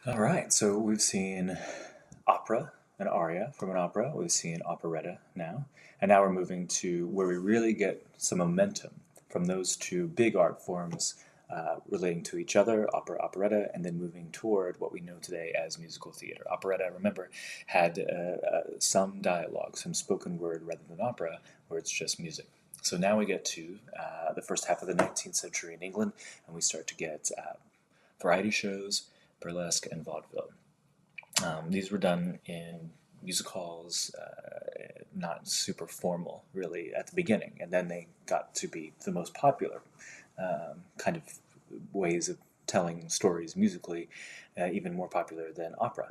All right, so we've seen opera, an aria from an opera. We've seen operetta now. And now we're moving to where we really get some momentum from those two big art forms relating to each other, opera, operetta, and then moving toward what we know today as musical theater. Operetta, remember, had some dialogue, some spoken word rather than opera, where it's just music. So now we get to the first half of the 19th century in England, and we start to get variety shows, burlesque, and vaudeville. These were done in music halls, not super formal really at the beginning, and then they got to be the most popular kind of ways of telling stories musically, even more popular than opera.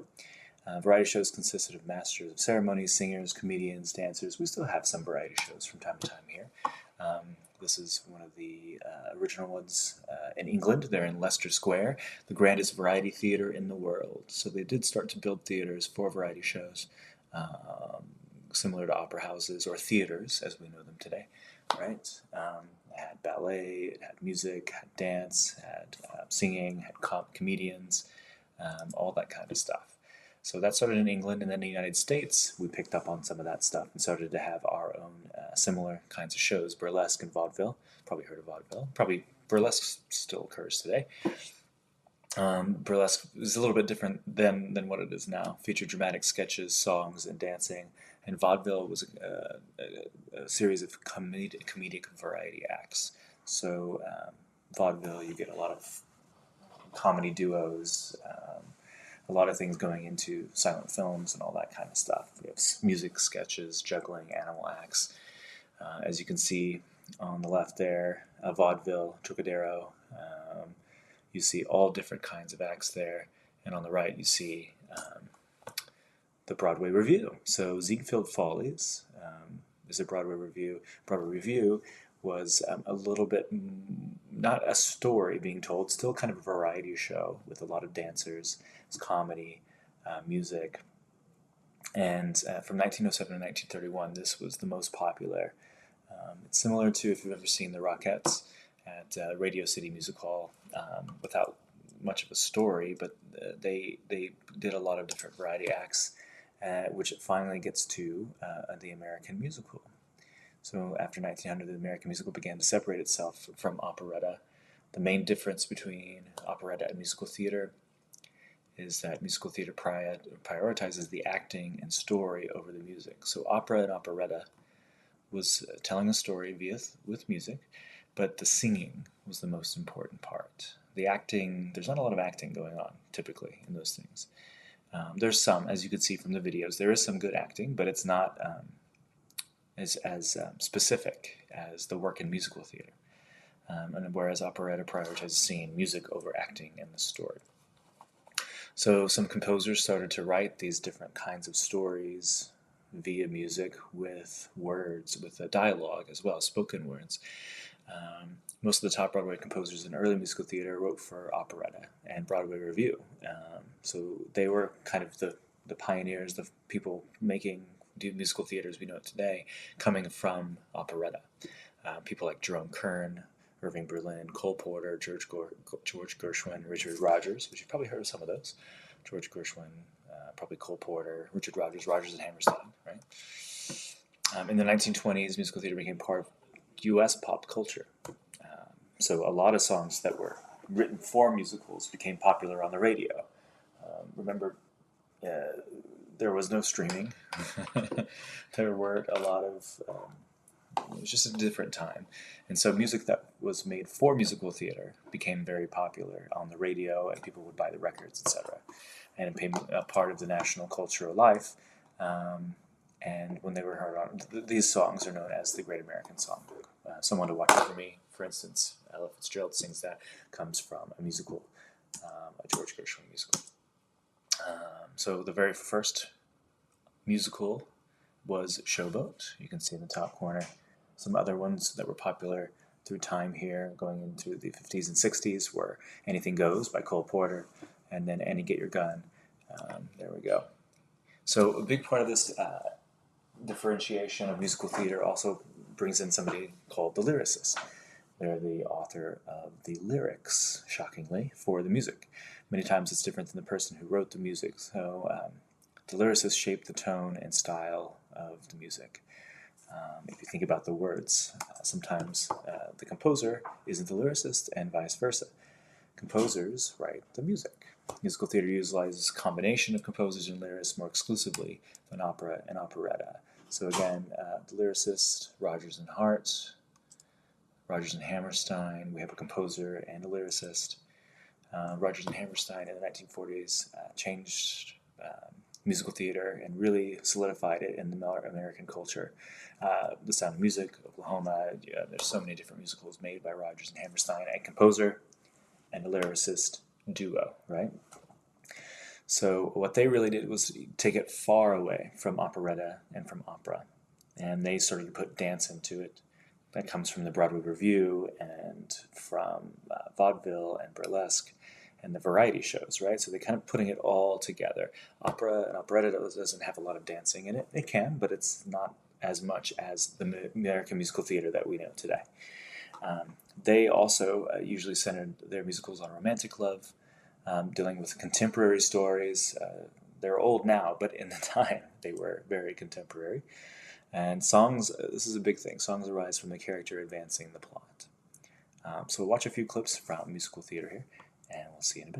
Variety shows consisted of masters of ceremonies, singers, comedians, dancers. We still have some variety shows from time to time here. This is one of the original ones in England. They're in Leicester Square, the grandest variety theater in the world. So they did start to build theaters for variety shows, similar to opera houses or theaters as we know them today, right? It had ballet, it had music, had dance, had singing, had comedians, all that kind of stuff. So that started in England, and then in the United States, we picked up on some of that stuff and started to have our own similar kinds of shows, burlesque and vaudeville. Probably heard of vaudeville. Probably burlesque still occurs today. Burlesque is a little bit different than what it is now. Featured dramatic sketches, songs, and dancing. And vaudeville was a series of comedic variety acts. So vaudeville, you get a lot of comedy duos, a lot of things going into silent films and all that kind of stuff. We have music sketches, juggling, animal acts. As you can see on the left there, vaudeville, Trocadero. You see all different kinds of acts there. And on the right, you see the Broadway Revue. So Ziegfeld Follies is a Broadway Revue. Broadway Revue was a little bit, not a story being told, still kind of a variety show with a lot of dancers. It's comedy, music. And from 1907 to 1931, this was the most popular. It's similar to if you've ever seen the Rockettes at Radio City Music Hall, without much of a story, but they did a lot of different variety acts, which it finally gets to the American musical. So after 1900, the American musical began to separate itself from operetta. The main difference between operetta and musical theater is that musical theater prioritizes the acting and story over the music. So opera and operetta was telling a story with music, but the singing was the most important part. The acting, there's not a lot of acting going on typically in those things. There's some, as you could see from the videos, there is some good acting, but it's not as specific as the work in musical theater. And whereas operetta prioritizes singing, music over acting and the story. So some composers started to write these different kinds of stories via music with words, with a dialogue as well, spoken words. Most of the top Broadway composers in early musical theater wrote for operetta and Broadway Revue. So they were kind of the pioneers, the people making musical theater as we know it today, coming from operetta. People like Jerome Kern, Irving Berlin, Cole Porter, George Gershwin, Richard Rodgers, which you've probably heard of some of those. George Gershwin, probably Cole Porter, Richard Rodgers, Rodgers and Hammerstein, right? In the 1920s, musical theater became part of U.S. pop culture. So a lot of songs that were written for musicals became popular on the radio. Remember, there was no streaming. There weren't a lot of... it was just a different time. And so music that was made for musical theater became very popular on the radio, and people would buy the records, etc. And it became a part of the national cultural life. And when they were heard on, these songs are known as the Great American Songbook. Someone to Watch Over Me, for instance, Ella Fitzgerald sings that, comes from a musical, a George Gershwin musical. So the very first musical was Showboat. You can see in the top corner. Some other ones that were popular through time here, going into the 50s and 60s, were Anything Goes by Cole Porter, and then Annie Get Your Gun. There we go. So a big part of this differentiation of musical theater also brings in somebody called the lyricist. They're the author of the lyrics, shockingly, for the music. Many times it's different than the person who wrote the music. So the lyricists shape the tone and style of the music. If you think about the words, sometimes the composer isn't the lyricist and vice versa. Composers write the music. Musical theater utilizes a combination of composers and lyricists more exclusively than opera and operetta. So again, the lyricist, Rodgers and Hart, Rodgers and Hammerstein, we have a composer and a lyricist. Rodgers and Hammerstein in the 1940s changed musical theater and really solidified it in the American culture. The Sound of Music, Oklahoma, there's so many different musicals made by Rodgers and Hammerstein, a composer and a lyricist duo, right? So what they really did was take it far away from operetta and from opera, and they started to put dance into it. That comes from the Broadway Revue and from vaudeville and burlesque and the variety shows, right? So they're kind of putting it all together. Opera and operetta doesn't have a lot of dancing in it. It can, but it's not as much as the American musical theater that we know today. They also usually centered their musicals on romantic love, dealing with contemporary stories. They're old now, but in the time they were very contemporary. And songs, this is a big thing, songs arise from the character advancing the plot. So we'll watch a few clips from musical theater here, and we'll see you in a bit.